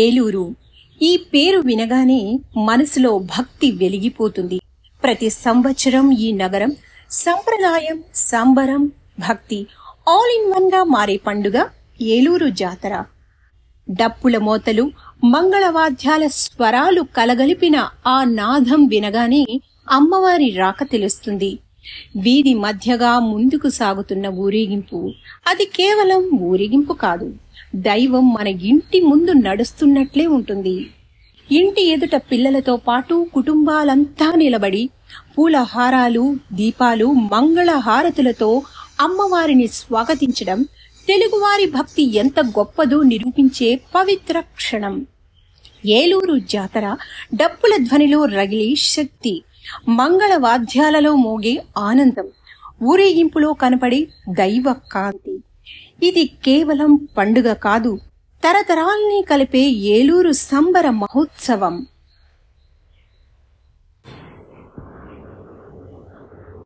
ఏలూరు ఈ పేరు వినగానే మనసులో భక్తి వెలిగిపోతుంది. ప్రతి సంవత్సరం ఈ నగరం సంప్రదాయం, సంబరం, భక్తి ఆల్ ఇన్ వన్ గా మారే పండుగ ఏలూరు జాతర. డప్పుల మోతలు, మంగళవాద్యాల స్వరాలు కలగలిపిన ఆ నాదం వినగానే అమ్మవారి రాక తెలుస్తుంది. వీధి మధ్యగా ముందుకు సాగుతున్న ఊరేగింపు అది కేవలం ఊరేగింపు కాదు, దైవం మన ఇంటి ముందు నడుస్తున్నట్లే ఉంటుంది. ఇంటి ఎదుట పిల్లలతో పాటు కుటుంబాలంతా నిలబడి పూలహారాలు, దీపాలు, మంగళహారతులతో అమ్మవారిని స్వాగతించడం తెలుగువారి భక్తి ఎంత గొప్పదో నిరూపించే పవిత్ర క్షణం. ఏలూరు జాతర డప్పుల ధ్వనిలో రగిలే శక్తి, మంగళవాద్యాలలో మోగే ఆనందం, ఊరేగింపులో కనపడే దైవ కాంతి. ఇది కేవలం పండుగ కాదు, తరతరాల్ని కలిపే ఏలూరు సంబర మహోత్సవం.